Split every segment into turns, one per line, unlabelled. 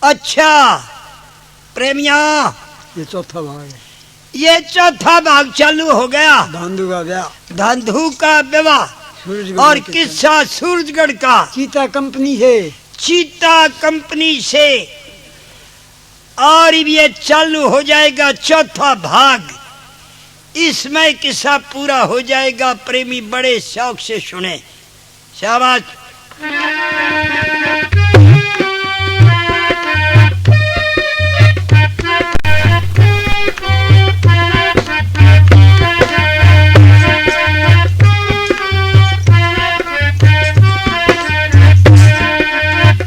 अच्छा प्रेमिया,
ये चौथा भाग है।
ये चौथा भाग चालू हो गया।
धांधु का ब्याह,
धांधु का विवाह और किस्सा सूरजगढ़ का
चीता कंपनी से,
चीता कंपनी से। और ये चालू हो जाएगा चौथा भाग। इसमें किस्सा पूरा हो जाएगा। प्रेमी बड़े शौक से सुने। शाबाश।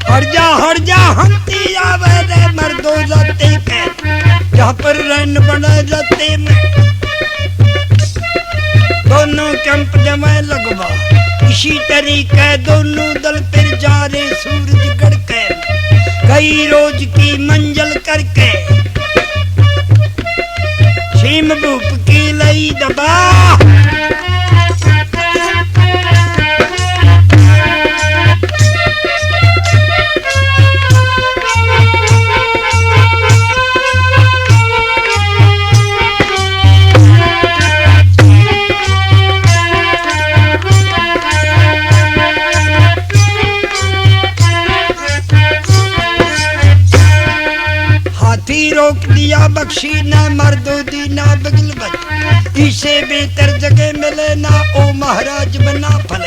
हट जा हंती आवे रे मर्दो जाते के, जहाँ पर रन बने जाते में दोनों कैंप में लगवा। इसी तरीके दोनों दल पर जा रहे सूरजगढ़ के, कई रोज की मंजिल करके। सीम भूप की लई दबा, रोक दिया बख्शी न मर्दो दीना बगल बच। इसे बेहतर जगह मिले ना ओ महाराज बना फल।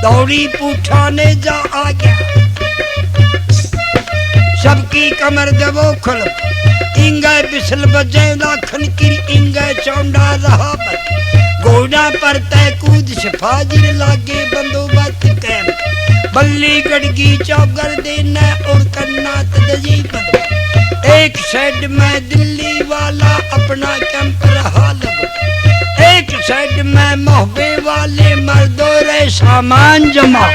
दौड़ी पूछाने जा आ गया, सबकी कमर देवो खुल। इंगा बिसल बजे लाखन की इंगा चौंडा रहा बच। घोड़ा पर तय कूद सिफाजिर लागे बंदोबस्त कैम। बल्ली गड़गी चौगर देना और करना तदजी बंद। एक साइड में दिल्ली वाला अपना कैंप रहा लगो। एक साइड में मोहबे वाले मर्दों रे सामान जमा।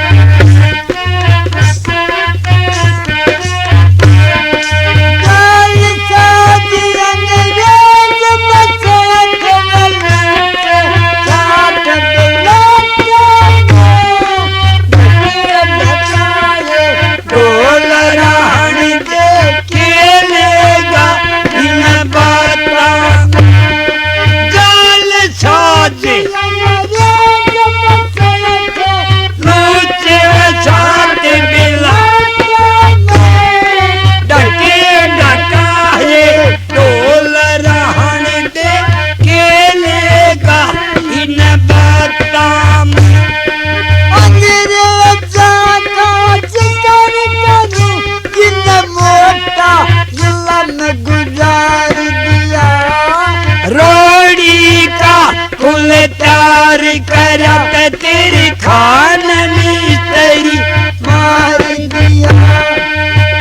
तेरी खान में तेरी मार दिया।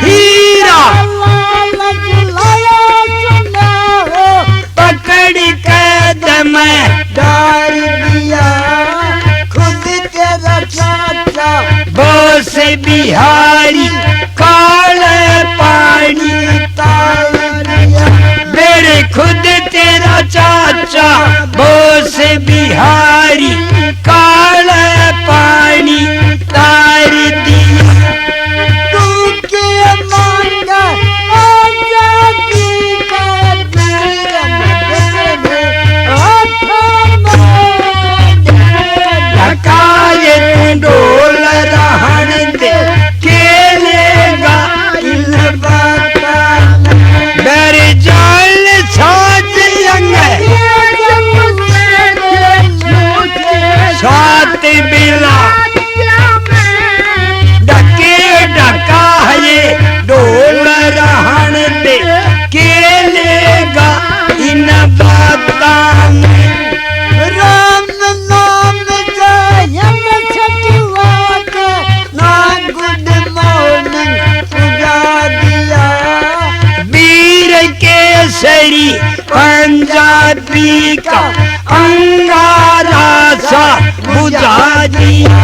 हीरा पकड़ कदम डाल दिया। खुद तेरा चाचा बोस बिहारी काले पानी तार दिया। मेरे खुद तेरा चाचा बोस बिहारी काले पानी तार दिया। तू के मांगा आजादी का ढकाए डोल रहन दे खेलेगा इन बाता। मेरे जाल साथ सात बिला डके डका है डोल रहन दे खेलेगा इन बाता। राम नाम जयन छठवा के ना गुड मॉर्निंग पुजा दिया। वीर केसरी पंजाबी का अंगारा सा बुझा दिया।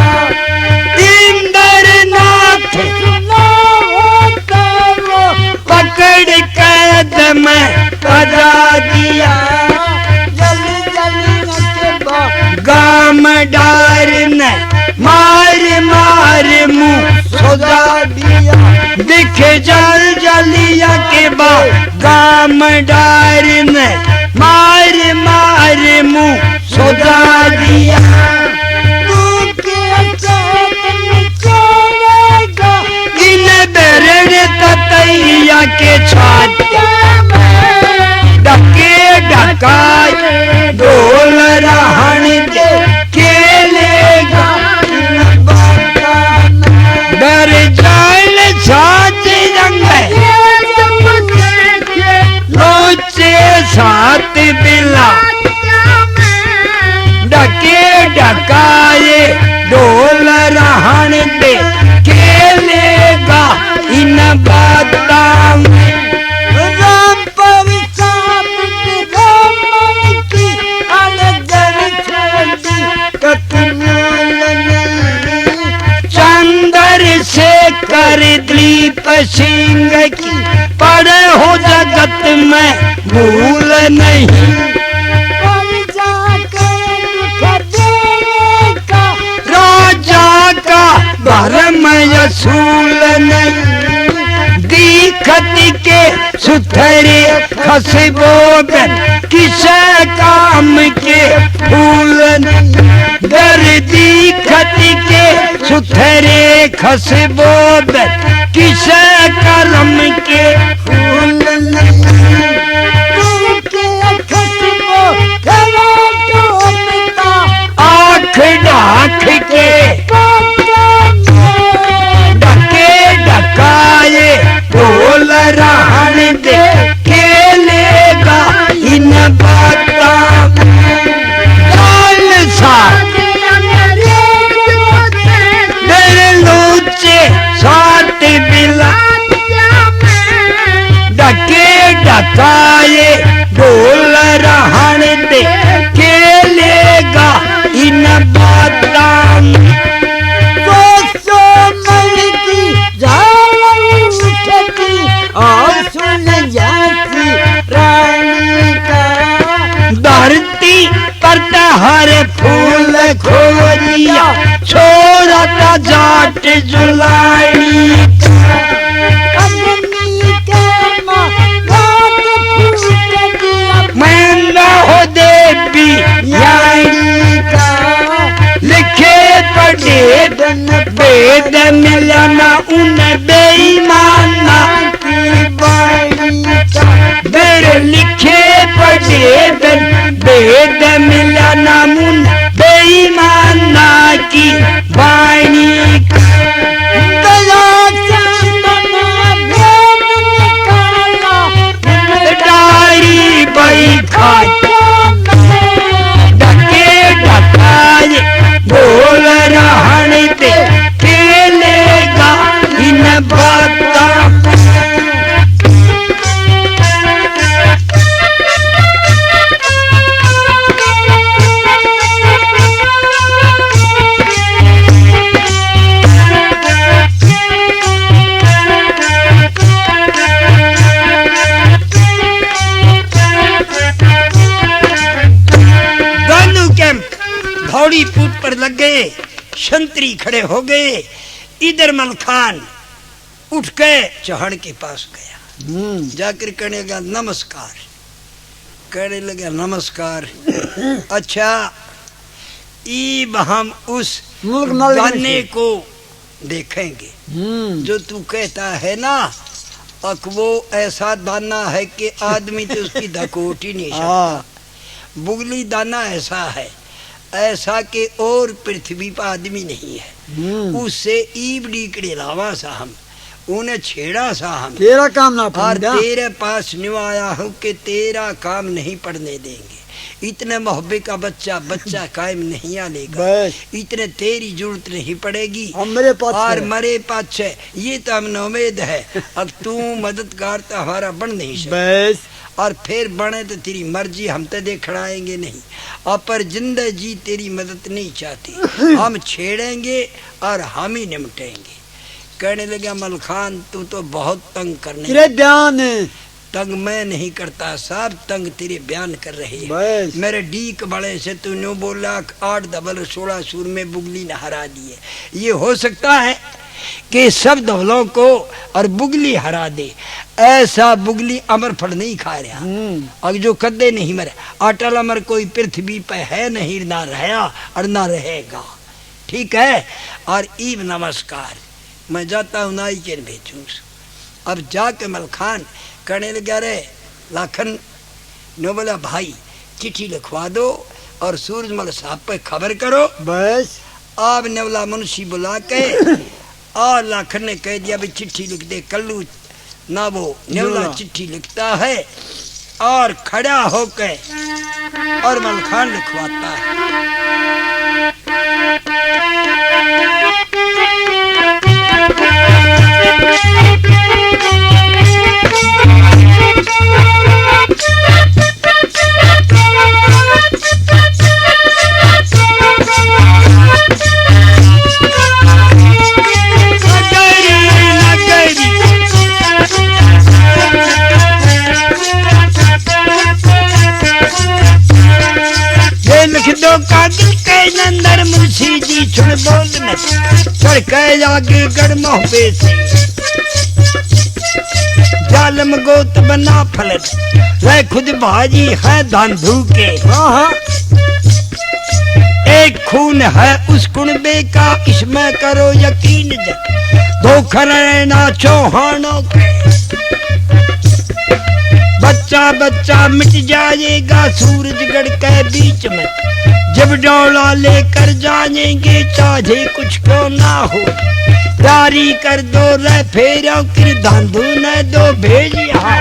इंद्रनाथ पकड़ कदम बजा दिया। गाम डार ने मार मार मुँह सजा दिया। दिखे जल जलिया के बाद गाम डार ने मार मार मुंह सोदा दिया इन बेरड़ ततैया के छात डके डकाय ढोल रहन दे खेलेगा डर जाल साथ रंग लोचे साथ बिला डके डकाए ढोल रहन दे खेलेगा इन बातां से कर दलीप सिंह की पड़े हो जगत में भूल नहीं राजा का भरम असूल नहीं दीखत के सुथरे खसबो किस काम के फूल दर दीखत के सुथरे खसबो किस करम के फूल आँख ढाक के डके डकाए ढोल रहन दे खेलेगा इन बातां लाल सा साथ बिला डके डकाए ढोल रहन दे खेलेगा इन बातां
और सुन जाती रानी का
धरती पर हर फूल खोरिया छोड़ता जाट जुलानी मैं न हो देवी यानी का लिखे पढ़े वेद मिलना उन बेईमाना की बाणी का मेरे लिखे पढ़े वेद मिलना उन बेईमाना की बाणी का डारी बई खाई डके डकाए ढोल रहन दे खेलेगा इन बातां घोड़ी पूट पर लग गए संतरी खड़े हो गए इधर मलखान उठ के चौहान के पास गया जाकर कहने लगा नमस्कार कहने लगा नमस्कार अच्छा ईब हम उस दाने को देखेंगे जो तू कहता है ना अक वो ऐसा दाना है कि आदमी तो उसकी धकोट ही नहीं सकता बुगली दाना ऐसा है ऐसा के और पृथ्वी पर आदमी नहीं है उससे ईब डीकड़े लावा सा हम उन्हें छेड़ा सा हम
तेरा काम ना
और तेरे पास न्यू आया हूँ कि तेरा काम नहीं पढ़ने देंगे इतने मोहब्बे का बच्चा कायम नहीं आलेगा इतने तेरी जरूरत नहीं पड़ेगी और मरे पाछ ये तो हम उम्मीद है अब तू मददगार तो हमारा बन नहीं सकता और फिर बने तो तेरी मर्जी हम तो देखड़ाएंगे नहीं और पर जिंदा जी तेरी मदद नहीं चाहती हम छेड़ेंगे और हम ही निमटेंगे कहने लगा मलखान तू तो बहुत तंग करने तंग मैं नहीं करता साहब, तंग तेरे बयान कर रहे हैं।
बस
मेरे डीक बड़े से तू न्यू बोला 8 डबल 16 सूर में बुगली न हरा दिए। ये हो सकता है कि सब धवलों को और बुगली हरा दे, ऐसा बुगली अमर फल नहीं खा रहा। अब जो कदे नहीं मरे, अटल अमर कोई पृथ्वी पे है नहीं, ना रहा और ना रहेगा। ठीक है। और ईब नमस्कार, मैं जाता हूँ नाई के भेजूं। अब जाके मलखान करने लगा रे लाखन नो बोला भाई चिट्ठी लिखवा दो और सूरजमल साहब पे खबर करो।
बस
आप नेवला मुंशी बुला के और लाखन ने कह दिया भी चिट्ठी लिख दे। कल्लू ना वो नेवला चिट्ठी लिखता है और खड़ा होके और मलखान लिखवाता है। लिख दो कागज के अंदर मुंशी जी छुड़ बोलने चढ़ के आगे गड़मो पे से जालम गोत बना फलत वह खुद भाजी है धांधू के। एक खून है उस कुनबे का, इसमें करो यकीन धोखा रहना चौहानों के। बच्चा बच्चा मिट जाएगा सूरजगढ़ के बीच में, जब डोला लेकर जाएंगे चाहे कुछ क्यों ना हो। जारी कर दो रे फेरों की धांधू न दो भेज यहाँ।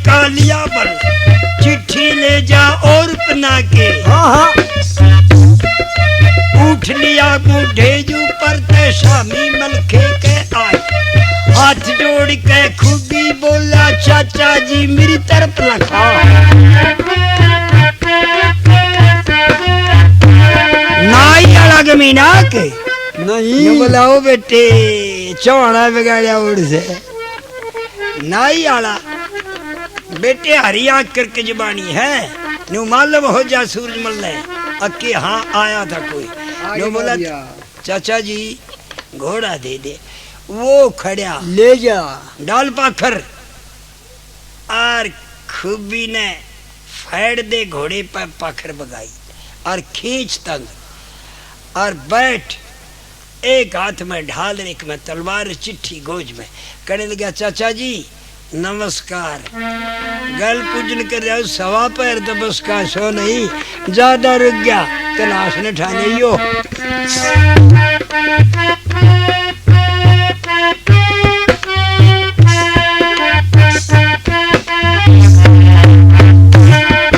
कालिया बल चिट्ठी ले जा और पना के। उठ लिया बूढ़ेजू पर ते शामी मलखे के आए, हाथ जोड़ के खूबी बोला चाचा जी मेरी तरफ लखा। नाई आला गमीना के नहीं बोलाओ बेटे चौड़ा बिगाड़िया उड़ से। नाई आला बेटे हरी आंख करके जबानी है न्यू मालूम हो जा सूरजमल ने अक्के हाँ आया था कोई। न्यू बोला चाचा जी घोड़ा दे दे। वो खड़ा
ले जा
डाल पाखर और खूबी ने फेड़ दे घोड़े पर पाखर बगाई और खींच तंग और बैठ, एक हाथ में ढाल एक में तलवार, चिट्ठी गोज में। कहने लगा चाचा जी नमस्कार, गल पूजन कर जाओ सवा पैर तो बस का सो नहीं, ज्यादा रुक गया तलाश ने ठाने यो।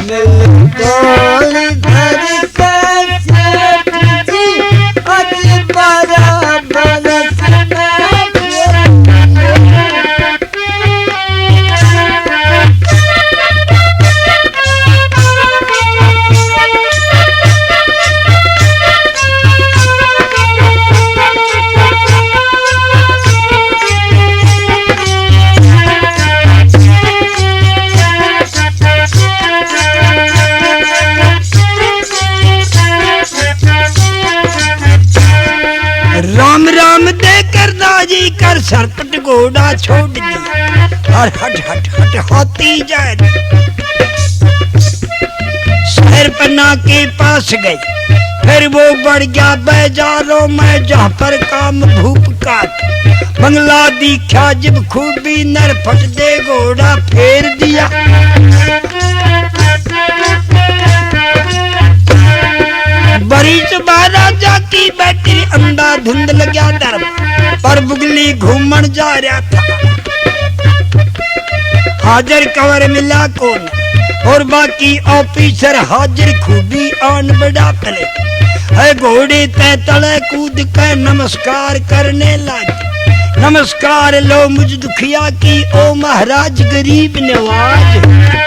मिल
कर सरपट घोड़ा छोड़ दिया और हट हट हट होती जाए। शहर पन्ना के पास गए, फिर वो बढ़ गया बाजारों में जहाँ पर काम भूप का। बंगला दिखा जब खूबी नरफट दे घोड़ा फेर दिया। बरीच महाराजा की बेटी अंधा धुंध लग्या दर पर बुगली घूमन जा रहा था। हाजिर कवर मिला कौन और बाकी ऑफिसर हाजिर खूबी आन बड़ा पले है। घोड़े ते तले कूद कर नमस्कार करने लगे। नमस्कार लो मुझ दुखिया की ओ महाराज गरीब नवाज।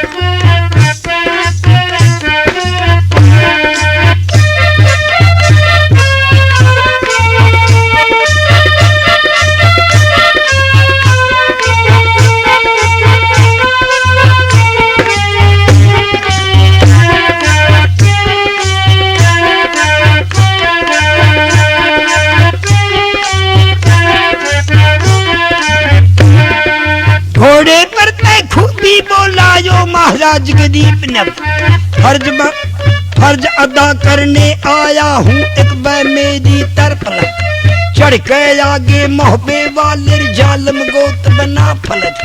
घोड़े पर तय खूबी बोला यो महाराज गरीब ने फर्ज अदा करने आया हूँ एक बार मेरी तरफ चढ़ के आगे मोहबे वाले जालम गोत बना फलत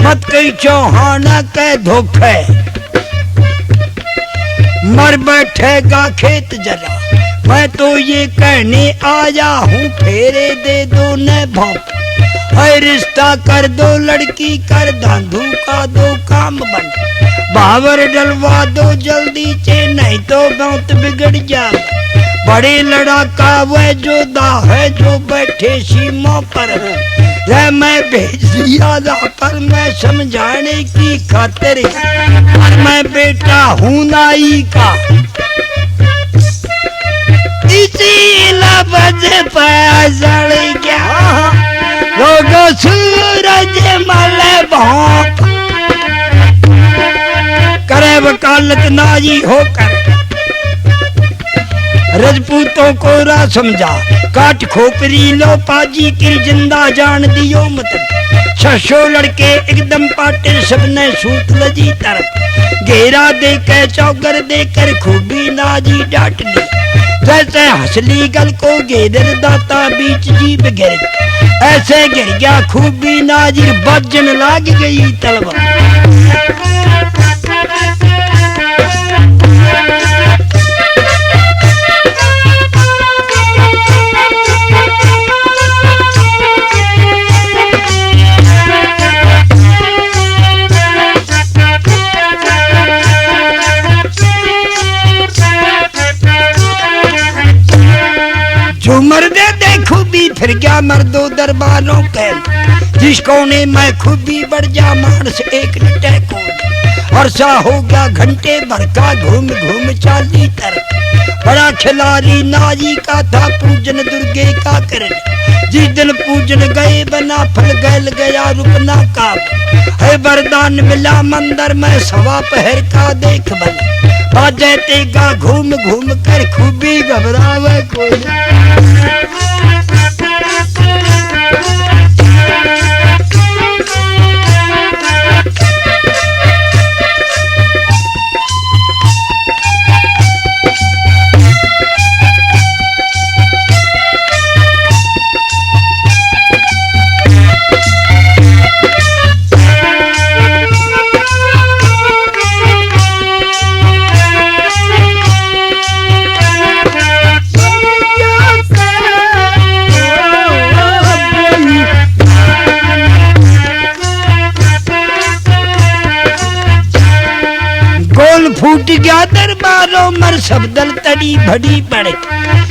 मत कई चौहाना के धोखे मर बैठेगा खेत जला। मैं तो ये कहने आया हूँ फेरे दे दो न भौंक है रिश्ता कर दो लड़की कर धांधू का दो काम बन बावर डलवा दो जल्दी चे नहीं तो बहुत बिगड़ जाए। बड़े लड़ाका वह जोधा है जो बैठे सीमा पर है। मैं भेज दिया पर मैं समझाने की खातिर मैं बेटा हूँ नाई का। इसी लफ्ज पर जल गया लोगो सूरज मल भौंक करे वकालत नाजी होकर रजपूतों को रा समझा काट खोपरी लो पाजी की जिंदा जान दियो मतलब। छो लड़के एकदम पाटे सबने सूत लजी तरफ घेरा दे के चौगर देकर खूबी नाजी डांट ली। जैसे हंसली गल को घेर दाता बीच जीप गिर ऐसे गिर गया खूबी नाजिर बजन लाग गई तलवार। जो मर्दे दे खूबी फिर गया मर्दों दरबारों के जिसको ने मैं खूबी बढ़ जा मानस एक लटे को और सा हो गया घंटे भर का घूम घूम चाली तरफ। बड़ा खिलाड़ी नाजी का था पूजन दुर्गे का करन जिस दिन पूजन गए बना फल गैल गया रुकना का है। वरदान मिला मंदिर में सवा पहर का देख बल बाजे तेगा घूम घूम कर खूबी घबरावे कोई। फूट गया दरबारों मर सब दल तड़ी भड़ी पड़े।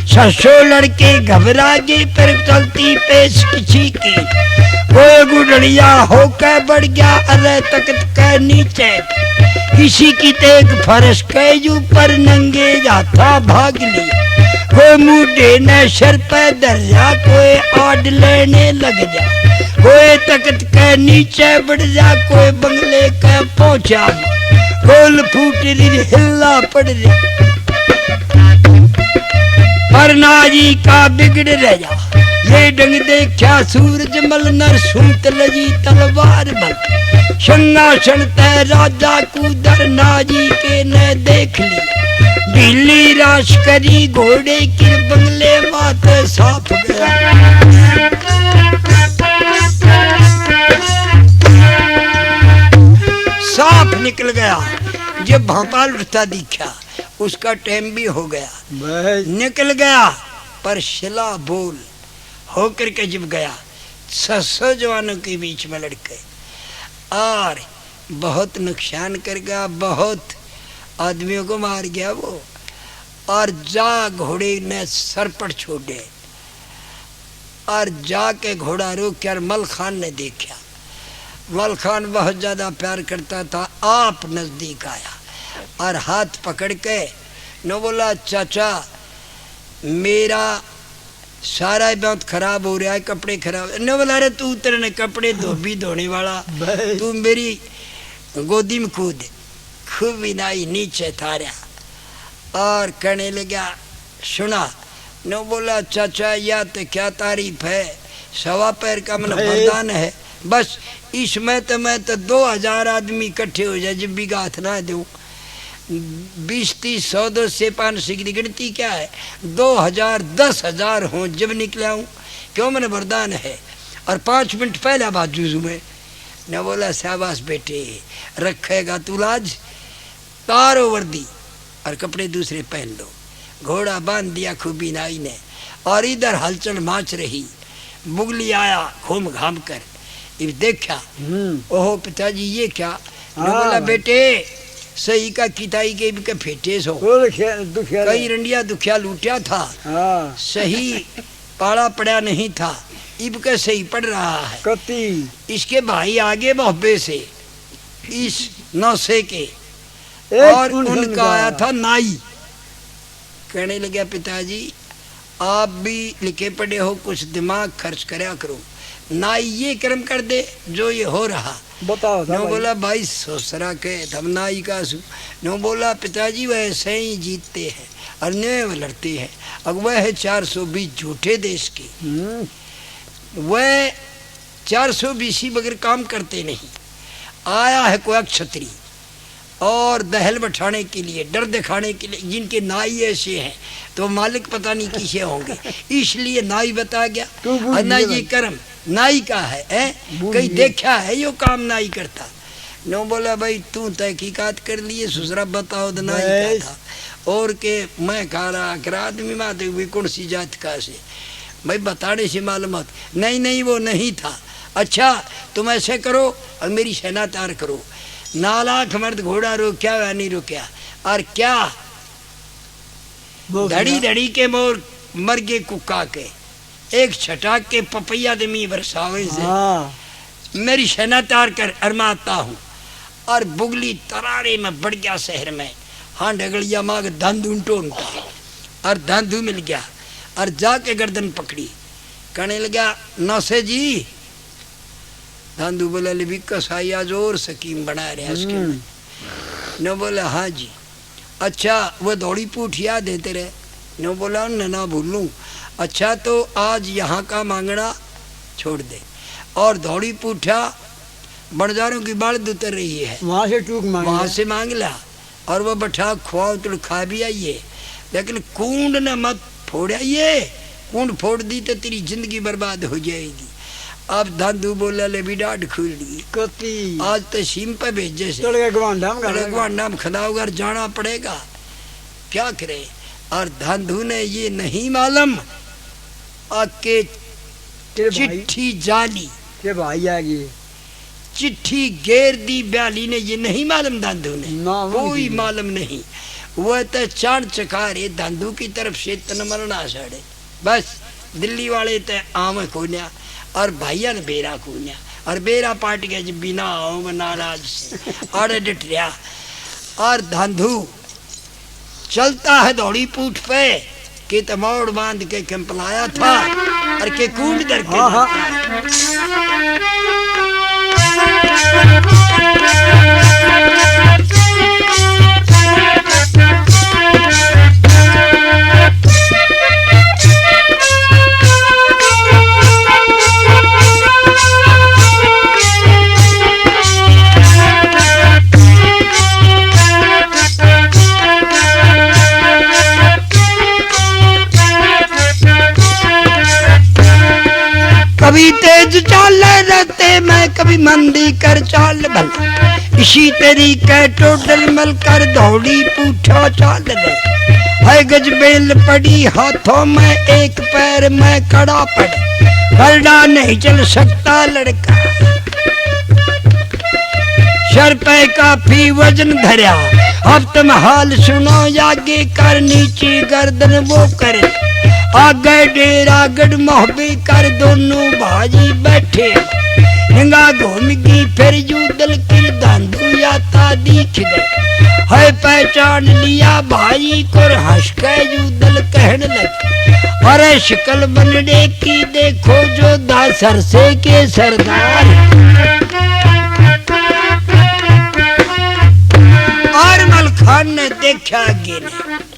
ससो लड़के घबरा गए पर चलती पेश किसी की वो गुड़िया होकर बढ़ गया अरे तकत के नीचे किसी की तेग फरस के ऊपर नंगे जाता भाग ली। वो मुझे ने सर पे दर्जा कोई आड़ लेने लग जा कोई तकत के नीचे बढ़ जा कोई बंगले के पहुंचा गोल फूट रही हिल्ला पड़ रही पर नाजी का बिगड़ रह जा ये डंग देखा सूरज मल नर सुत लजी तलवार बल सिंहासन तय राजा कूदर नाजी के न देख ली ढीली राश करी घोड़े के बंगले माथे साफ गया साफ निकल गया। जब भोपाल उठता दिखा उसका टाइम भी हो गया निकल गया पर शिला बोल होकर के जब गया 600 जवानों के बीच में लड़के और बहुत नुकसान कर गया बहुत आदमियों को मार गया वो और जा घोड़े ने सर पर छोड़े और जाके घोड़ा रोक कर मल खान ने देखा। मल खान बहुत ज्यादा प्यार करता था आप नजदीक आया और हाथ पकड़ के न बोला चाचा मेरा सारा बहुत खराब हो रहा है कपड़े खराब न बोला अरे तू उतरने कपड़े धोबी धोने वाला तू मेरी गोदी में कूद खूब विनाई नीचे थारा और कहने लगा सुना न बोला चाचा या तो क्या तारीफ है सवा पैर का मन वरदान है बस इसमें तो मैं तो 2000 आदमी इकट्ठे हो जाए जब भी गाथ ना दूं 20 30 100 200 से 500 की गिनती क्या है 2000 10,000 हो जब निकला हूँ क्यों मैंने वरदान है और 5 मिनट पहला बाजू में न बोला शाबाश बेटे रखेगा तू लाज तारो वर्दी और कपड़े दूसरे पहन लो घोड़ा बांध दिया खूबी नाई ने और इधर हलचल माच रही मुगली आया घूम घाम कर देखा ओहो पिताजी ये क्या बोला बेटे सही का किताई के भी फेटे सो कई रंडिया दुखिया लूटिया था सही पाड़ा पड़ा नहीं था इब का सही पड़ रहा है इसके भाई आगे मोहब्बे से इस नौसे के और उनका आया था नाई कहने लगा पिताजी आप भी लिखे पड़े हो कुछ दिमाग खर्च करया करो नाई ये कर्म कर दे जो ये हो रहा
बताओ
नो बोला भाई सोसरा के तब नाई का सु नो बोला पिताजी वैसे ही जीतते हैं और न्याय लड़ते हैं अब वह है 420 झूठे देश के वह 420 बगैर काम करते नहीं आया है कोई क्षत्रिय और दहल बैठाने के लिए डर दिखाने के लिए जिनके नाई ऐसे हैं तो मालिक पता नहीं किसे होंगे इसलिए नाई बता गया और ना ये कर्म नाई का है कहीं देखा है यो काम नाई करता नो बोला भाई तू तहकीकात कर लिए सुसरा बताओ तो नाई का था और के मैं कह रहा कर आदमी माते हुए कौन सी जात का से भाई बताने से मालूम नहीं वो नहीं था अच्छा तुम ऐसे करो और मेरी सेना तैयार करो 9 लाख मर्द घोड़ा रोक्या या नहीं रोक्या और क्या धड़ी धड़ी के मोर मर गए कुक्का के एक छटाक के पपैया दमी बरसावे से मेरी सेना तैयार कर अरमाता हूँ और बुगली तरारे में बढ़ गया शहर में हाँ ढगलिया मांग धंधु उनका और धंधु मिल गया और जाके गर्दन पकड़ी कहने लगा नौसे जी धंधु बोला भी कसाइया जोर सकीम बना रहे इसके न बोला हाँ जी अच्छा वो दौड़ी पूठ याद देते रहे न बोला ना भूलूं अच्छा तो आज यहाँ का मांगना छोड़ दे और दौड़ी पूठा बड़जारों की बाढ़ उतर रही है वहां से मांग ला और वो बैठा खुआ तो खा भी आइए लेकिन कूंड न मत फोड़ाइए कूंड फोड़ दी तो तेरी जिंदगी बर्बाद हो जाएगी। अब धंधु बोला ले भी डाढ़ खुल ली आज तो सीम पे भेजे से गुआंडाम खदावगर जाना पड़ेगा क्या करे और धंधु ने ये नहीं मालूम आके चिट्ठी जाली
के भाई आ गई
चिट्ठी घेर दी ब्याली ने ये नहीं मालूम धंधु ने कोई मालूम नहीं वह तो चांद चकारे धंधु की तरफ से तन मरना सड़े बस दिल्ली वाले तो आम कोन्या और भैया ने बेरा कोन्या और बेरा पाट गया जब बिना आओ नाराज से और डट रहा और धंधु चलता है दौड़ी पूठ पे के तमोड़ बांध के कैंप लाया था और के कूद दर के कभी तेज चाल रहते मैं कभी मंदी कर चाल भल इसी तरीके टोटल मल कर दौड़ी पूछा चाल रे है गजबेल पड़ी हाथों में एक पैर में कड़ा पड़ बरडा नहीं चल सकता लड़का सर पे काफी वजन धरा अब तुम हाल सुनो आगे कर नीचे गर्दन वो करे आगे डेरा गढ़ मोहबे कर दोनों भाजी बैठे हिंगा घूम गई फिर युदल किर धांधु याता दिख गए है पहचान लिया भाई को हंस के युदल कहने लगे अरे शिकल बनडे की देखो जो दासर से के सरदार और मलखान ने देखा आगे ने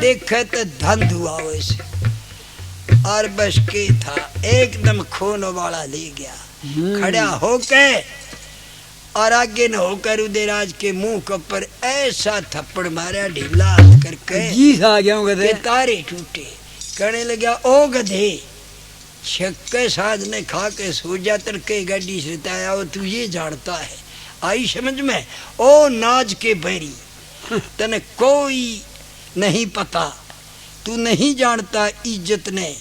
देखे तो धंधु आवे से और बस के था एकदम खून वाला ले गया खड़ा होके और आगे न होकर उदयराज के मुंह के ऊपर ऐसा थप्पड़ मारा ढीला करके
जी आ गया
तारे टूटे कहने लगा ओ गधे छक्के साध ने खा के सो जा तड़के गाड़ी से आया वो तू ये जानता है आई समझ में ओ नाज के बैरी तने कोई नहीं पता तू नहीं जानता इज्जत ने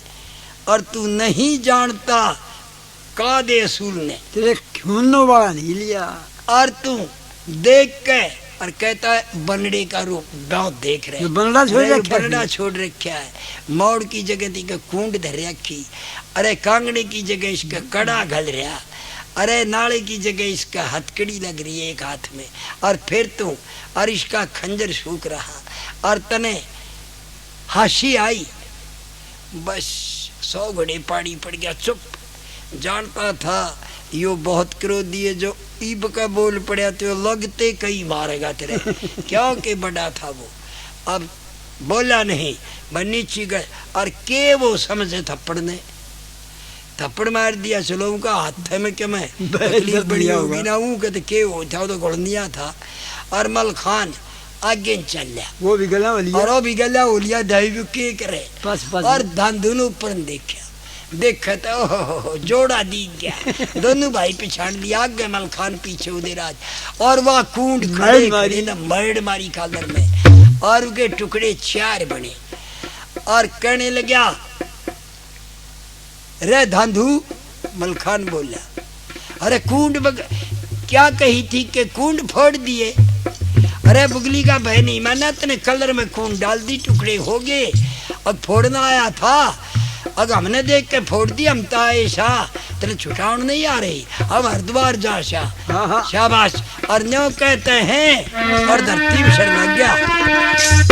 और तू नहीं जानता कादे असूल ने
तेरे खून वाला नहीं लिया
और तू देख के और कहता है बनड़े का रूप गाँव देख रहे बनड़ा छोड़ रखा है मोड़ की जगह थी कूंड धर रखी अरे कांगड़े की जगह इसका कड़ा घल रहा अरे नाले की जगह इसका हथकड़ी लग रही है एक हाथ में और फिर तू और इसका खंजर सूख रहा और तने हाशी आई बस 100 घड़े पानी पड़ गया चुप जानता था यो बहुत क्रोधी है जो ईब का बोल पड़ा तो लगते कई मारेगा तेरे क्योंकि बड़ा था वो अब बोला नहीं नीचे गए और के वो समझे थप्पड़ ने थप्पड़ मार दिया चलो उनका हाथ में क्या मैं बड़ी होगी ना हूँ कहते के हो था तो गुड़निया था और मलखान आगे चल लिया
वो भी गला
और वो भी गला हो लिया दही के करे और धांधुन ऊपर देखा देखा तो जोड़ा दिख गया दोनों भाई पिछाड़ लिया आगे मलखान पीछे उदयराज और वह कूंड खड़े न मर्ड मारी कालर में और उनके टुकड़े 4 बने और कहने लगा रे धांधु मलखान बोला अरे कूंड क्या कही थी कि कूंड फोड़ दिए अरे बुगली का बहन नहीं माना तने कलर में कूंड डाल दी टुकड़े हो गए अब फोड़ना आया था अगर हमने देख के फोड़ दी हम तो ऐसा तेरे छुटाउन नहीं आ रही अब हरिद्वार जा शाबाश और न्यों कहते हैं और धरती में सर लग गया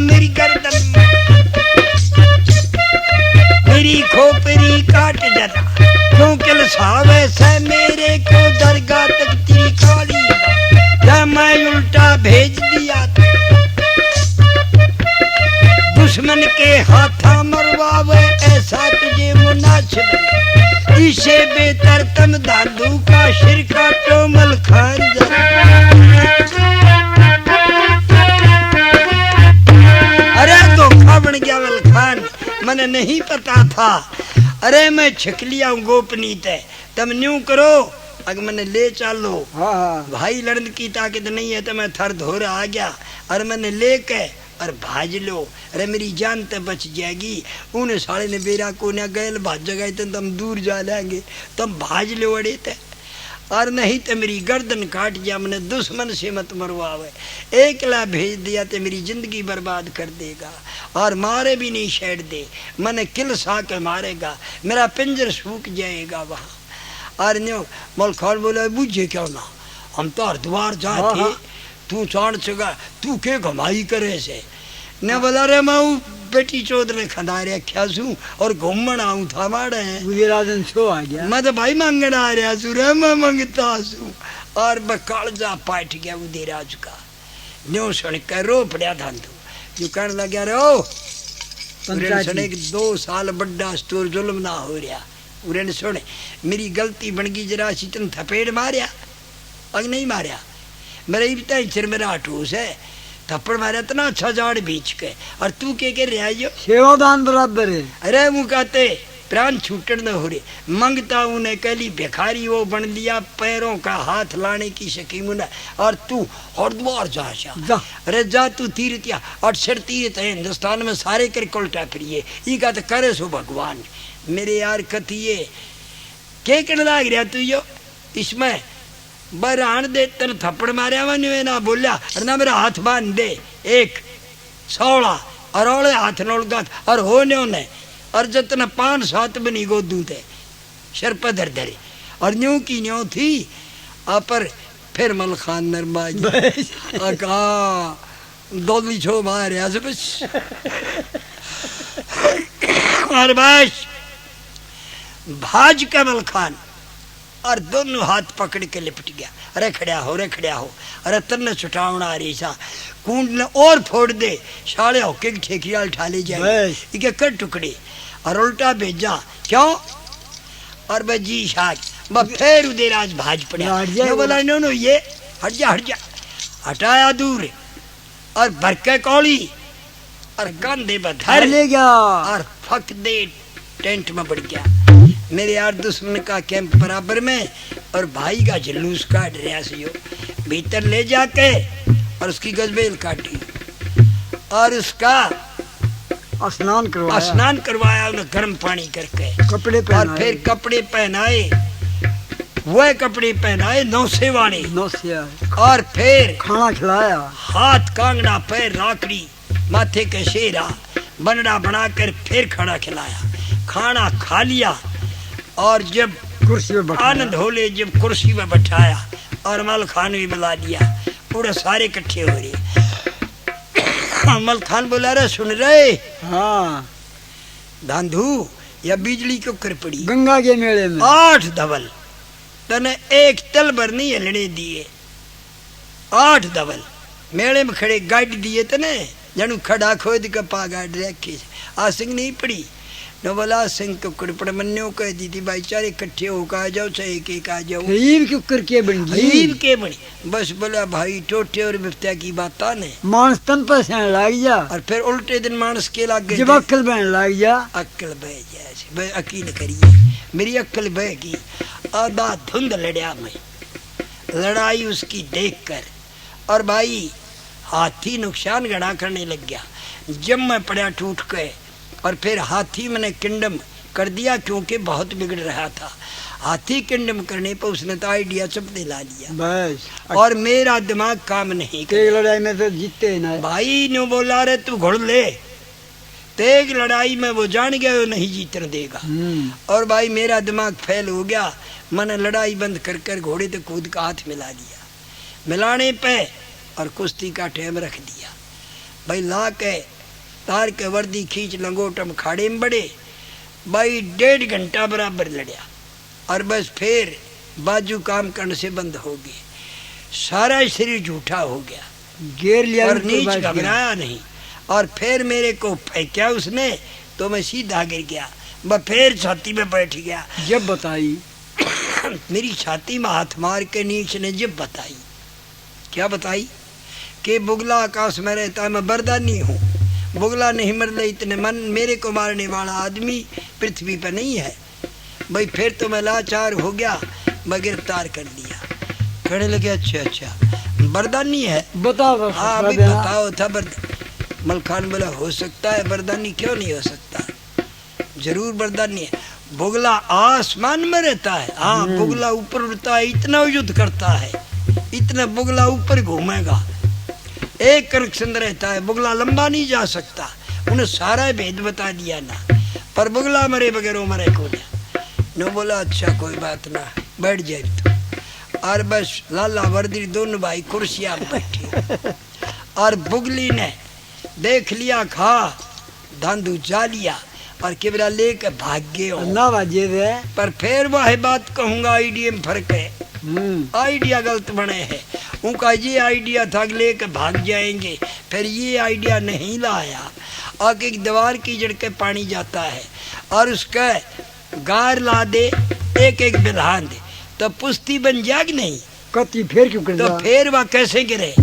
मेरी गर्दन मेरी खोपरी काट जरा क्योंकि लसावे से मेरे को दरगाह तक तेरी काली जब मैं उल्टा भेज दिया दुश्मन के हाथा मरवावे ऐसा तुझे मुनासिब इसे बेहतर तम धांधु का सिर काटो मलखान जरा बन गया मलखान मैंने नहीं पता था अरे मैं छिक लिया हूँ गोपनीत है तब न्यू करो अगर मैंने ले चलो भाई लड़न की ताकत नहीं है तो मैं थर धोर आ गया और मैंने ले के और भाज लो अरे मेरी जान तो बच जाएगी उन साले ने बेरा को न गए भाज गए तो तुम दूर जा लेंगे तुम भाज लो अड़े थे और नहीं तो मेरी गर्दन काट दिया मैंने दुश्मन से मत मरवावे एकला भेज दिया तो मेरी जिंदगी बर्बाद कर देगा और मारे भी नहीं छेड़ दे मैंने किल सा के मारेगा मेरा पिंजर सूख जाएगा वहाँ और न्यो मलखान बोला बुझे क्यों ना हम तो हरिद्वार जाते तू चाण चुका तू के घुमाई करे से ने बोला रे मैं बेटी चौध ने खंदा रखा सू और घूमन आऊं था माड़े
उदयराजन छो आ गया
मैं तो भाई मांगण आ रहा सू रे मैं मंगता सू और बकालजा पाट गया उदेराज का। न्यो सुन कर रो पड़ा धांधू जो कहने लग्या रो सुने 2 साल बड़ा स्टोर जुल्म ना हो रहा। उन्हें सुन मेरी गलती बन गई जरा सी तुम थपेड़ मारिया अग नहीं मारिया मेरा इतना सिर मेरा हटूस है थप्पड़ मारा इतना अच्छा जाड़ बीच के और तू के रहा जो
सेवादान बराबर है।
अरे मुँह कहते प्राण छूटन न हो रहे मंगता उन्हें कहली भिखारी वो बन लिया पैरों का हाथ लाने की शकीम न और तू हरिद्वार जा। अरे जा तू तीर्थ और सिर तीर्थ है हिंदुस्तान में सारे कर उल्टा फिरिए ये का तो करे सो भगवान मेरे यार कथिए के कहने लाग रहा तू यो इसमें बरान दे तेन थप्पड़ मारिया वन ना बोलिया और ना मेरा हाथ बांध दे एक 16 और ओले हाथ नोड़ और होने उन्हें और जतना 5-7 बनी गोदू थे शर पर धर धरे और न्यू की न्यू थी पर फिर मल खान नरमाज दौली छो मारे बस और बस भाज का मल खान और दोनों हाथ पकड़ के लिपट गया। अरे खड़ा हो अरे तन्ने छुटावना आ रही सा कूंड ने और फोड़ दे शाले होके ठेकिया उठा ले जाए इके कर टुकड़े और उल्टा भेजा क्यों और बजी शाक फिर उदेराज भाज पड़ा बोला नो ये हट जा हटाया दूर और भरके कौड़ी और कंधे बधर
ले गया
और फक दे टेंट में बढ़ गया। मेरे यार दुश्मन का कैंप बराबर में और भाई का जुलूस काट रहा सी भीतर ले जाके और उसकी गजबेल काटी और उसका
स्नान
करवाया उन्हें गर्म पानी करके
कपड़े
पहनाए और फिर कपड़े पहनाए वह कपड़े पहनाए नौसे वाले और फिर
खाना खिलाया
हाथ कांगड़ा पैर राकड़ी माथे के शेरा बनड़ा बनाकर फिर खाना खिलाया। खाना खा लिया और जब
कुर्सी में
आनंद हो ले जब कुर्सी में बैठाया और मल खान भी मिला दिया पूरे सारे इकट्ठे हो रहे। मल खान बोला रहे सुन रहे
हाँ
धांधू या बिजली क्यों कर पड़ी
गंगा के मेले में
8 धवल तने एक तल भर नहीं हलने दिए 8 धवल मेले में खड़े गाड़ दिए तने जानू खड़ा खोद के पा गाड़ रखे आसिंग नहीं पड़ी न बोला सिंह को कुड़पड़ मन्यो कह दी थी भाईचारे इकट्ठे होकर आ जाओ चाहे एक आ जाओ
के
बनी बस बोला भाई टोटे और बिफ्तिया की बात ने
मानस तन पर लग जा और
फिर उल्टे दिन मानस के लाग गए
जब अक्ल बहन लग जा
अक्ल बह जाए अकील करिए मेरी अक्ल बह की आधा धुंध लड़या मैं लड़ाई उसकी देख कर और भाई हाथी नुकसान गड़ा करने लग गया जब मैं पड़ा टूट के और फिर हाथी मैंने किंडम कर दिया क्योंकि बहुत बिगड़ रहा था। हाथी किंडम करने पर उसने तो आइडिया चपते ला लिया
बस
और मेरा दिमाग काम नहीं
तेग लड़ाई में तो जीते ना
भाई ने बोला रे तू घोड़ ले तेग लड़ाई में वो जान गया वो नहीं जीतने देगा और भाई मेरा दिमाग फैल हो गया मैंने लड़ाई बंद कर कर घोड़े तो कूद का हाथ मिला दिया मिलाने पे और कुश्ती का टाइम रख दिया भाई ला के तार के वर्दी खींच लंगोटम खाड़े में बड़े भाई 1.5 घंटा बराबर लड़या और बस फिर बाजू काम करने से बंद हो गए सारा शरीर झूठा हो गया
घेर लिया
और नीच घबराया नहीं और फिर मेरे को फेंका उसने तो मैं सीधा गिर गया मैं फिर छाती में बैठ गया।
जब बताई
मेरी छाती में हाथ मार के नीच ने जब बताई क्या बताई कि बुगला आकाश में रहता है मैं बरदानी हूँ बुगला नहीं मर ले इतने मन मेरे को मारने वाला आदमी पृथ्वी पर नहीं है। भाई फिर तो मैं लाचार हो गया मैं गिरफ्तार कर लिया कहने लगे अच्छा बरदानी है
बताओ
हाँ भाई बताओ था मलखान बोला हो सकता है बरदानी क्यों नहीं हो सकता जरूर बरदानी है। बुगला आसमान में रहता है हाँ बुगला ऊपर उड़ता है इतना युद्ध करता है इतना बुगला ऊपर घूमेगा एक कनेक्शन रहता है बुगला लंबा नहीं जा सकता उन्हें सारा भेद बता दिया ना पर बुगला मरे बगैर मरे को न बोला अच्छा कोई बात ना बैठ जाए तो और बस लाला वर्दी दोनों भाई कुर्सियां बैठे और बुगली ने देख लिया खा धांधू जा लिया और केवला लेकर भाग गए
ना बाजे
पर फिर वह बात कहूंगा आईडीएम फर्क है आइडिया गलत बने है। उनका ये आइडिया था लेकर भाग जाएंगे, फिर ये आइडिया नहीं लाया। आगे एक दीवार की जड़ के पानी जाता है और उसका गार ला दे, एक एक बिल्हान दे, तो पुश्ती बन जाएगी नहीं।
कति फिर क्यों कर
तो फिर वह कैसे गिरे?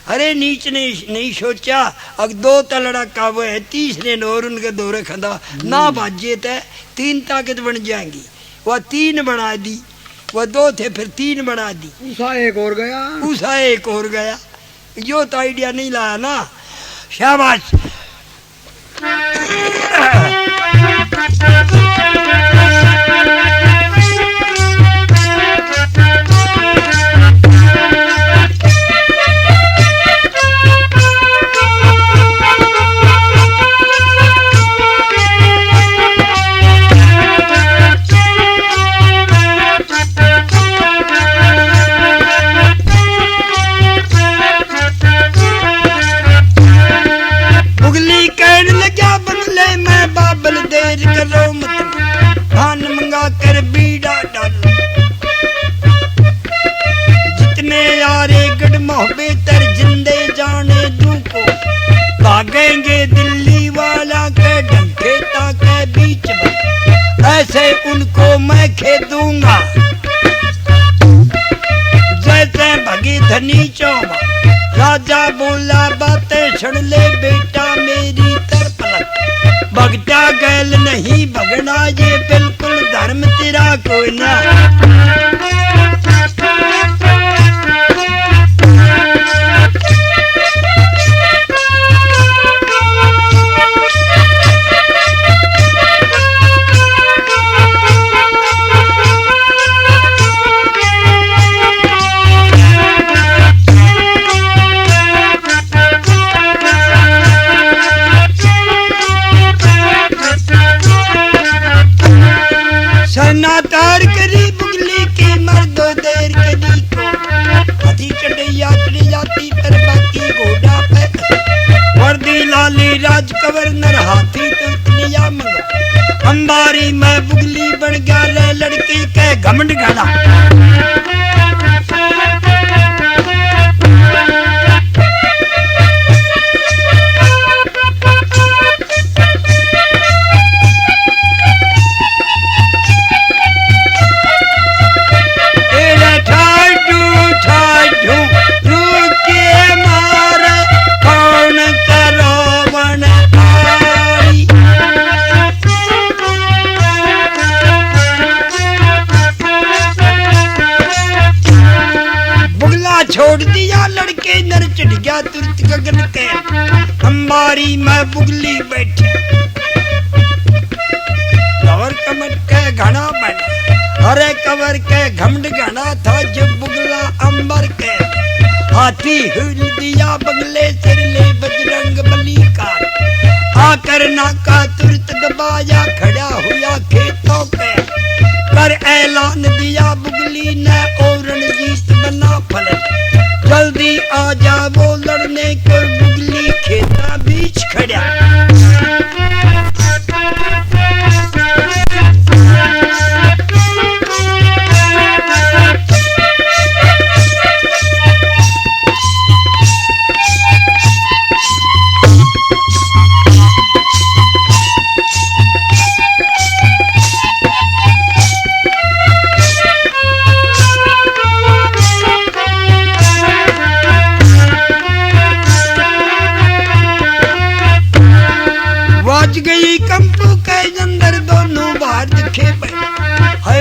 अरे नीच ने नहीं सोचा, अब दो तलड़ा काबू है, तीसरे नोर उनके दौरे खंदा ना बाजे थे, 3 ताकत बन जाएंगी। वह 3 बना दी, वह 2 थे फिर 3 बना दी,
उषा एक और गया,
उषा एक और गया। यो तो आइडिया नहीं लाया ना, शाबाश। करो मत धान मंगा कर बीड़ा डालो, जितने यारे गढ़ मोहब्बे तर जिंदे जाने दू को, भागेंगे दिल्ली वाला के ढंके के बीच में, ऐसे उनको मैं खेदूंगा जैसे भगी धनी चौबा। राजा बोला बातें सुन ले बेटा मेरी तरफ लग, भगता गैल नहीं भगना, ये बिल्कुल धर्म तेरा कोई ना। तार करी बुगली की मर्दो देर कदी को, हथी चढ़ैया चढ़ी जाती पर बाकी घोड़ा पे, वर्दी लाली राज गवर्नर हाथी तुर्त लिया मंगा, अंबारी में बुगली बन गया रे लड़की के घमंड घड़ा। छोड़ दिया लड़के नर चढ़ गया तुरंत गगन के, अंबारी में बुगली बैठी, कवर कमर के घना बना, अरे कवर के घमंड घना था जब बुगला अंबर के, हाथी हिल दिया बगले सिर ले बजरंग बली का, आकर नाका तुरंत दबाया खड़ा हुआ खेतों पे, कर ऐलान दिया बुगली ने और रणजीत बना फलन, जल्दी आ जा वो लड़ने को, बुगली खेता बीच खड़ा।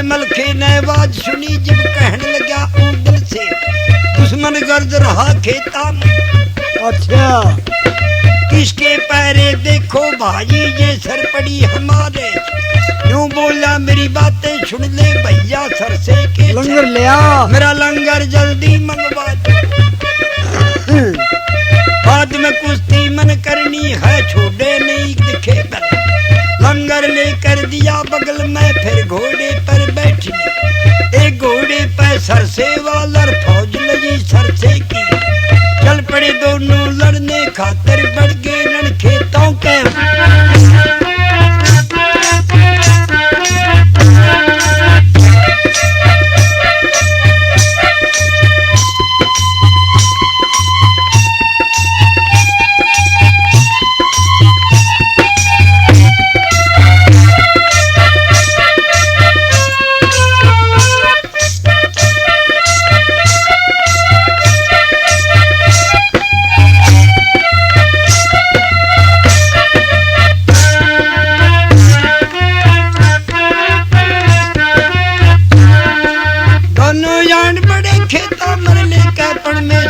मलखे ने आवाज सुनी जब कहने लगा ऊदल से, दुश्मन गर्द रहा खेता में।
अच्छा
किसके पैरे देखो भाई ये सर पड़ी हमारे, यूं बोला मेरी बातें सुन ले भैया सर से के
लंगर ले आ,
मेरा लंगर जल्दी मंगवा दो। बाद में कुश्ती मन करनी है छोड़े नहीं दिखे पर, लंगर लेकर दिया बगल में फिर घोड़े पर बैठने, एक घोड़े पर सरसे वाला फौज लगी सरसे की, चल पड़े दोनों लड़ने खातिर बढ़ गए रण खेतों के।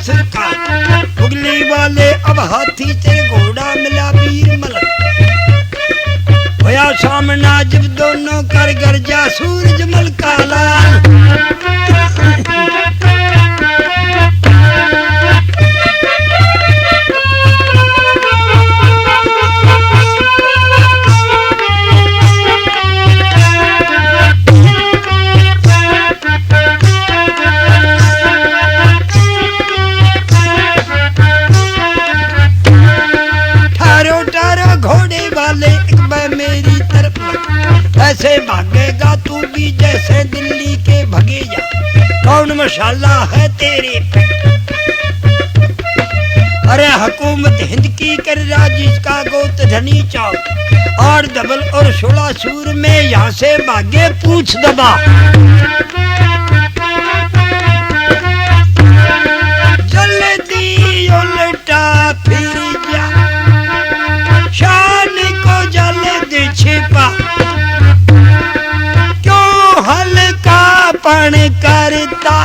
सुरका बुगली वाले अब हाथी तेरे घोड़ा मिला वीर मलक होया सामना जब दोनों कर गरजा सूरज मल काला ऐसे भागेगा तू भी जैसे दिल्ली के भगे जा कौन मशाला है तेरे पे अरे हुकूमत हिंद की कर राजिश का गोत धनी चौक और दबल और शोला सूर में यहाँ से भागे पूछ दबा जल्दी उल्टा फिर जा शान को जल्दी छिपा पण करता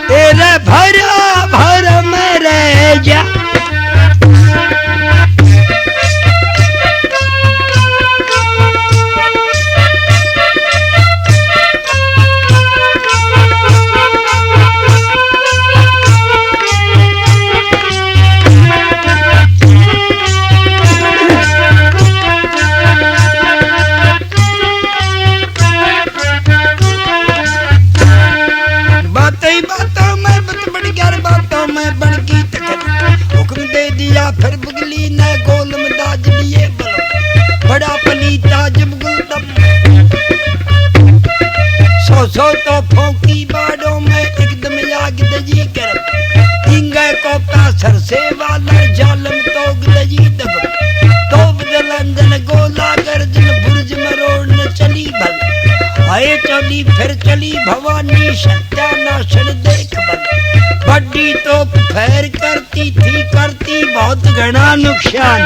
तेरे भरा भर में रह जा फिर बुगली ने गोलम दाज लिए बड़ा पलीता जब गुलदम 100 तोपों की बाड़ों में एकदम आग दजी कर इंगे को पासर से वाला जालम तो दजी दब तो बदलंदन गोला गर्जन बुर्ज मरोड़ चली भल आए चली फिर चली भवानी सत्यानाशन देख बल बड्डी तो फैर करती थी करती बहुत घना नुकसान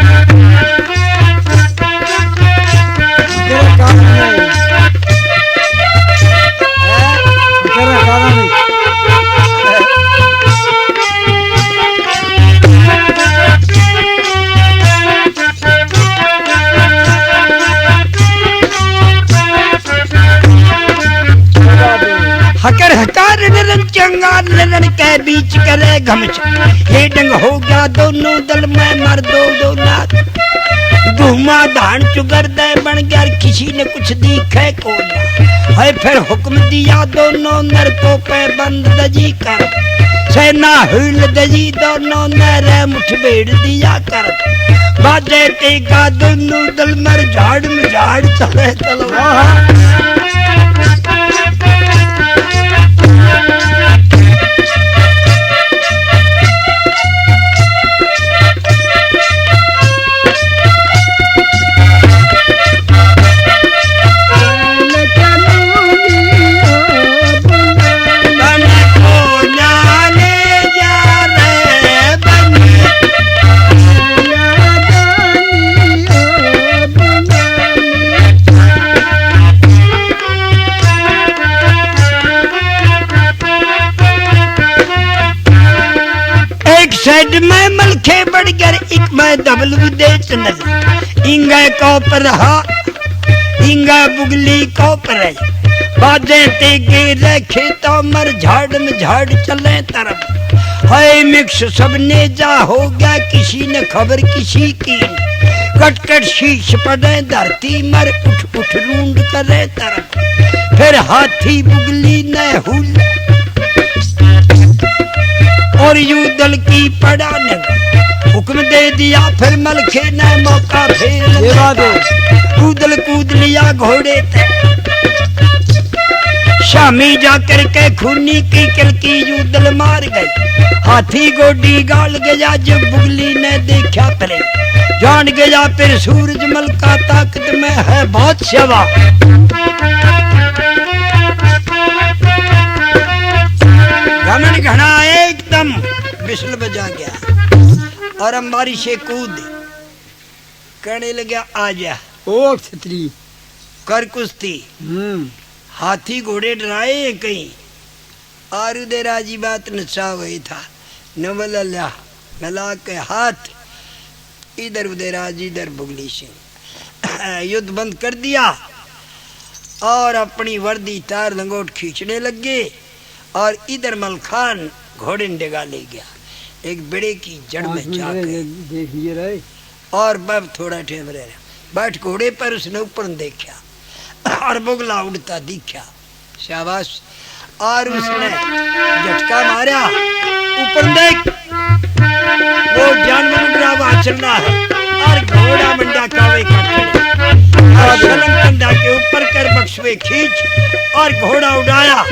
हकर हकार नरन चंगार नरन के बीच करे घमच ये डंग हो गया दोनों दल में मर दो नाथ धुमा धान चुगर दे बन गया किसी ने कुछ दिखे को है फिर हुक्म दिया दोनों नर को पे बंद दजी कर सेना हिल दजी दोनों नर मुठभेड़ दिया कर बाजे तेगा दोनों दल मर झाड़ में झाड़ चले तलवार साइड में मलखे बढ़ कर एक मैं दबल विदेश नजर इंगा को पर हा इंगा बुगली को पर बाजे तेगे रखे तो मर झाड़ में झाड़ चले तरफ है मिक्स सबने जा हो गया किसी ने खबर किसी की कट कट शीश पड़े धरती मर उठ उठ रूंड करे तरफ फिर हाथी बुगली न हुल और यू दल की पड़ा ने हुक्म दे दिया फिर मलखे ने मौका फेर कूद लिया घोड़े ते शामी जाकर के खूनी की किलकी यू दल मार गई हाथी गोडी गाल गया जब बुगली ने देखा परे जान गया फिर सूरज मल का ताकत में है बहुत सेवा घमंड घना एकदम बिसल बजा गया और हमारी से कूद कहने लगा आजा
ओ छतरी
कर कुश्ती हाथी घोड़े डराए कहीं आरु दे राजी बात नशा हुई था नवल लिया मिला के हाथ, इधर उदयराज इधर बुगली सिंह। युद्ध बंद कर दिया और अपनी वर्दी तार लंगोट खींचने लगे और इधर मलखान घोड़े डेगा ले गया एक बेड़े की जड़ में जाकर और बब थोड़ा टाइम रह बैठ घोड़े पर उसने ऊपर देखा और बुगला उड़ता दिखा, शाबाश। और उसने झटका मारा, ऊपर देख वो जानवर उड़ा चलना है और घोड़ा मंडा कावे और कंधा के ऊपर कर बक्सवे खींच और घोड़ा उड़ाया।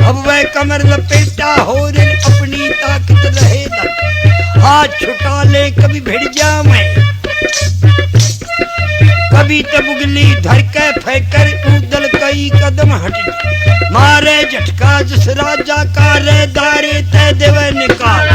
अब वह कमर लपेटा हो रे अपनी ताकत रहे न, हाथ छुटा ले कभी भिड़ जावे, कभी तो बुगली धर के फेंकर उदल कई कदम हट मारे झटका जिस राजा का रे दारे तय देवे निकाल।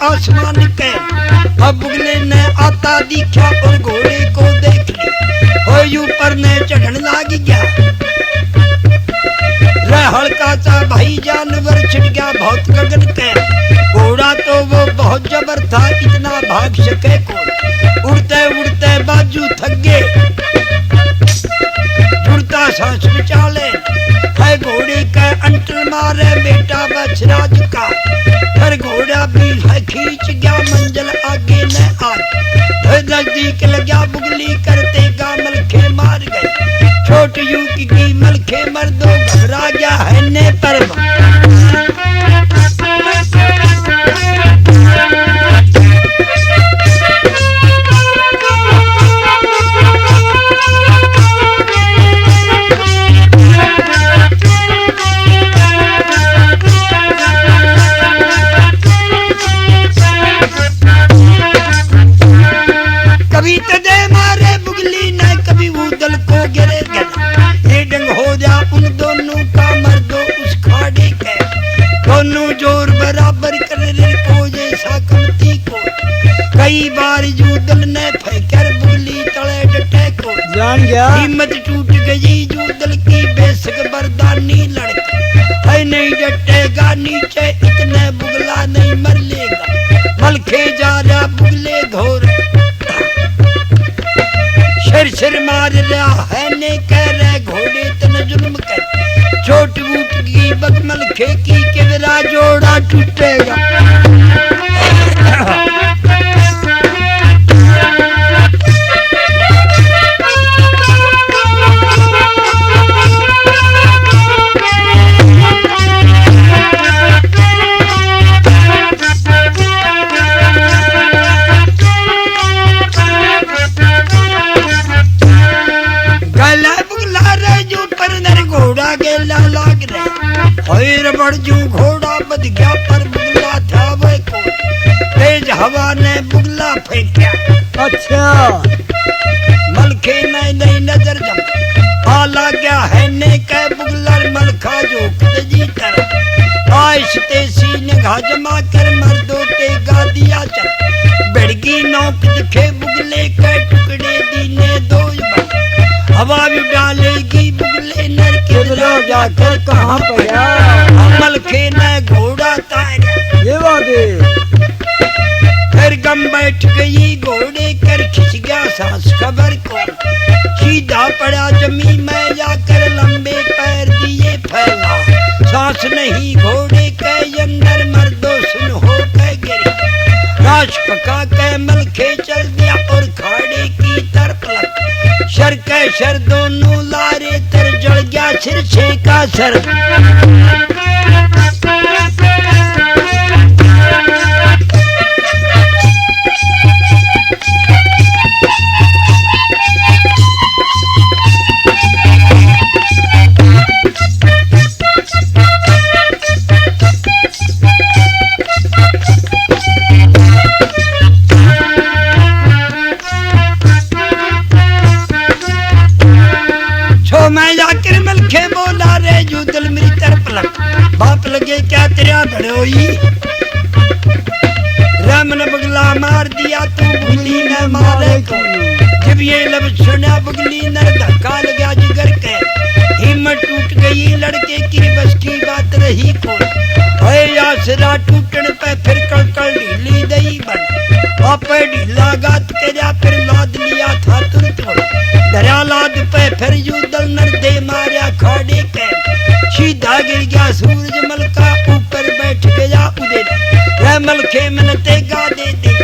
आसमान के अब बुगले ने आता दिखा और घोड़े को देख ली ऊपर ने चढ़न लाग गया, हल्का सा भाई जानवर छिड़ गया बहुत गगन के। घोड़ा तो वो बहुत जबर था, इतना भाग सके कौन, उड़ते उड़ते बाजू थक गए, जुड़ता सांस बचा ले है घोड़े का अंटर मारे बेटा बछराज का, फिर घोड़ा भी है खींच गया मंजिल आगे न आए, नजदीक लगा बुगली करते गामल के मार गए, छोट यू की मलखे मर्दों घबरा गया है ने परवा। कभी तदे मारे बुगली ने कभी उदल को गिरे गया, ये डंग हो जा उन दोनों का मर्दों उस खाड़े के, दोनों जोर बराबर कर रे को जैसा कमती को, कई बार जूदल ने फेंकर बुगली तले डटे को
जान गया,
हिम्मत टूट गई जूदल की बेसक बरदानी लड़के है नहीं डटेगा नीचे इतने बुगला नहीं मर लेगा, मलखे जा रहा बुगले घोर सिर मार रहा है ने कह रहे घोड़े तन जुल्म कर, चोट बूट की बगमल खेकी के विरा जोड़ा टूटेगा। घोड़ा बद गया पर बुगला था वह को, तेज हवा ने बुगला फेंका,
अच्छा
मलखे नहीं नजर जम आ गया है ने कह बुगला मलखा जो जी तरह आहिस्ते सीने घाजमा कर मर्दों ते गा दिया चल, बेड़गी नौक दिखे बुगले के टुकड़े दीने दो हवा भी डालेगी बुगले नर के
जाकर कहाँ पड़ा,
मलखे ने घोड़ा तारा
ये बात है।
फिर गम बैठ गई घोड़े कर खिंच गया सांस खबर को, सीधा पड़ा जमी में जाकर लंबे पैर दिए फैला, सांस नहीं घोड़े के अंदर मर्दों सुन हो के गिरे, राश पका के मलखे चल दिया और खाड़े की तरफ लग, शर के शर दोनों लारे तर जल गया सिर छे का सर मैं जाकर मलखे बोला रे जू दिल मेरी तरफ लग बाप लगे क्या तेरा बड़ोई राम ने बगला मार दिया तू बुगली ने मारे को जब ये लब सुना बुगली ने धक्का लगा जिगर के हिम्मत टूट गई लड़के की बस की बात रही को आसरा टूटने पे फिर कल ढीली दई बन आपे ढीला गात के जा फिर लाद लिया था तुरंत दरिया लाद पे फिर युदल नर दे मारिया खाड़े के सीधा गिर गया सूरज मलका ऊपर बैठ गया उदे रे मलखे मन तेगा दे दे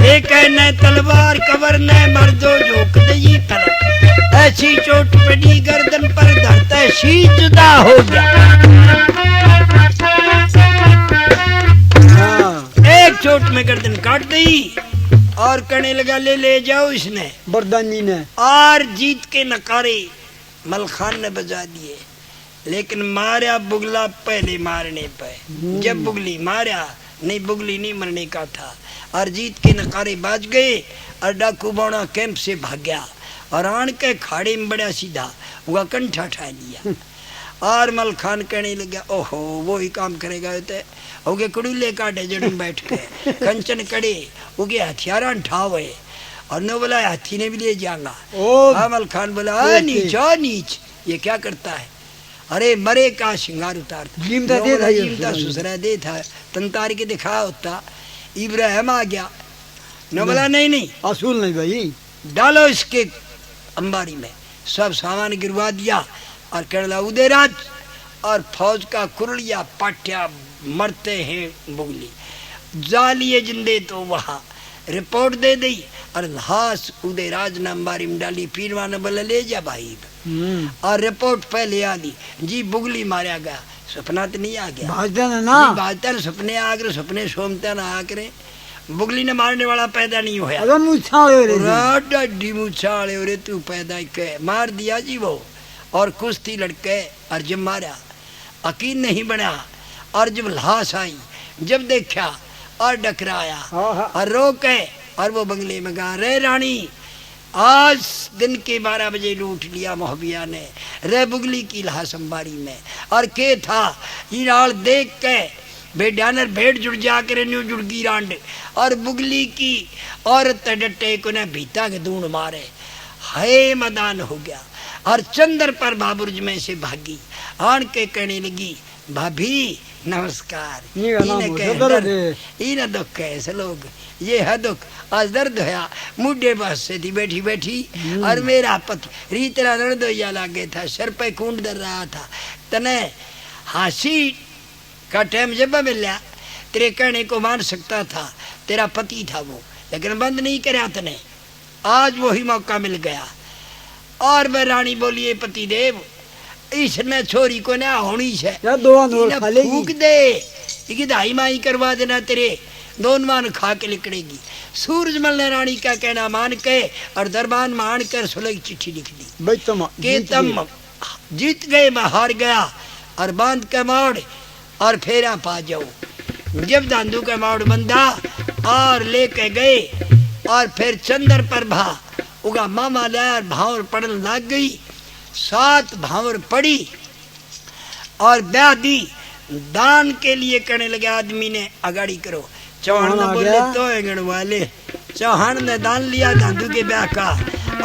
एक ने तलवार कवर ने मर्दो झोंक दई पर ऐसी चोट पड़ी गर्दन पर धरता शी जुदा हो गया एक चोट में गर्दन काट दी और कहने लगा ले जाओ इसने
बरदानी ने
और जीत के नकारे मलखान ने बजा दिए लेकिन मारा बुगला पहले मारने पे जब बुगली मारा नहीं बुगली नहीं मरने का था और जीत के नकारे बाज गए और डाकू बौना कैंप से भाग गया और आन के खाड़े में बड़ा सीधा वह कंठा ठा लिया और मलखान कहने लगा ओहो वो ही काम करेगा होगे कड़ूले काटे जड़ बैठ के कंचन कड़े उगे हथियारा ठावे और नो बोला हाथी ने भी ले जाऊंगा अमल खान बोला नीच नीच ये क्या करता है अरे मरे का श्रृंगार उतारता सुसरा दे था तंतार के दिखा होता इब्राहिम आ गया नो बोला नहीं
असूल नहीं भाई
डालो इसके अंबारी में सब सामान गिरवा दिया और कहला उदयराज और फौज का कुरलिया पाठ्या मरते हैं बुगली जालिए जिंदे तो वहाँ रिपोर्ट दे दी और लाश उदयराज ने अंबारी में डाली पीरवा ने बोला ले जा भाई और रिपोर्ट पहले आ दी जी बुगली मारा गया सपना तो नहीं आ गया भाजता ना सपने आ गए सपने सोमता ना आ करे बुगली ने मारने वाला पैदा नहीं होया डड्डी मुछाले रे तू पैदा के मार दिया जी वो और कुश्ती लड़के और जब मारा यकीन नहीं बना और जब लाश आई जब देखा और डकराया और रोके और वो बंगले में गा रे रानी आज दिन के 12 बजे लूट लिया मोहबिया ने रे बुगली की लाश अंबारी में और के था इनाल देख के बेडानर भेड़ जुड़ जाकर न्यू जुड़गी रांड और बुगली की औरत डटे को ने भीता के दूण मारे हाय मैदान हो गया और चंदर पर बाबुर्ज में से भागी आन के कहने लगी भाभी नमस्कार दुख कैसे लोग ये है दुख आज दर्द है मुड्डे बस से थी बैठी बैठी और मेरा पति रीतरा दर्द लागे था सर पे खून डर रहा था तने हासी का टाइम जब मिला तेरे कहने को मान सकता था तेरा पति था वो लेकिन बंद नहीं कराया तने आज वही मौका मिल गया और मैं रानी बोलिए पति देव इसने छोरी को ना होनी है फूक दे दाई माई करवा देना तेरे दोन मान खा के निकलेगी सूरजमल ने रानी का कहना मान के और दरबान मान कर सुलह की चिट्ठी लिख दी कि तुम जीत गए मैं हार गया और बांध के मोड़ और फेरा पा जाओ जब दांदू का मोड़ बंधा और लेके गए और फिर चंदर पर भा उगा मामा लाया भावर पड़न लग गई 7 भावर पड़ी और ब्याह दी दान के लिए करने लगे आदमी ने अगाड़ी करो चौहान ने बोले तो एंगण वाले चौहान ने दान लिया दादू के ब्याह का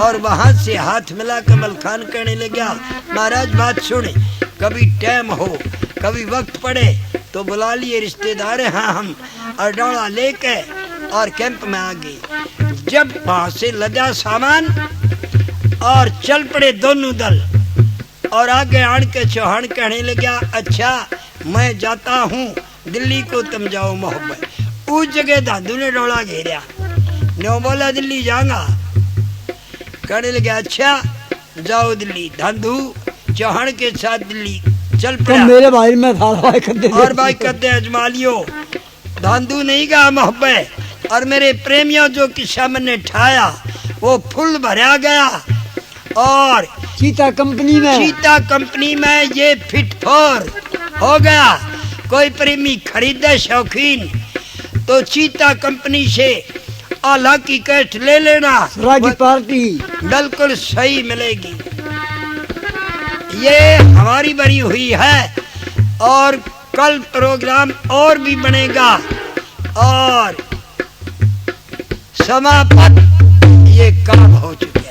और वहां से हाथ मिला कमल खान कहने लगा महाराज बात सुने कभी टाइम हो कभी वक्त पड़े तो बुला लिए रिश्तेदार हैं हम और डोला लेके और कैंप में आ गए जब वहां से लदा सामान और चल पड़े दोनों दल और आगे आन के चौहान कहने लगा अच्छा मैं जाता हूँ दिल्ली को तुम जाओ मोहब्बत उस जगह दादू ने डोला घेरा नो बोला दिल्ली जाऊंगा कहने लगा अच्छा जाओ दिल्ली। धंधू चौहान के साथ दिल्ली चल
तो
पड़ा।
मेरे भाई में था भाई कदे
और भाई कदे अजमालियो धंधू नहीं गा मोहब्बत। और मेरे प्रेमियों जो किस्सा मैंने ठाया वो फुल भरा गया। और
चीता कंपनी में
चीता कंपनी में ये फिट फोर हो गया। कोई प्रेमी खरीदे शौकीन तो चीता कंपनी से आला की कैट ले लेना,
रागी पार्टी
बिल्कुल सही मिलेगी। ये हमारी बनी हुई है और कल प्रोग्राम और भी बनेगा। और समापन ये काम हो चुका।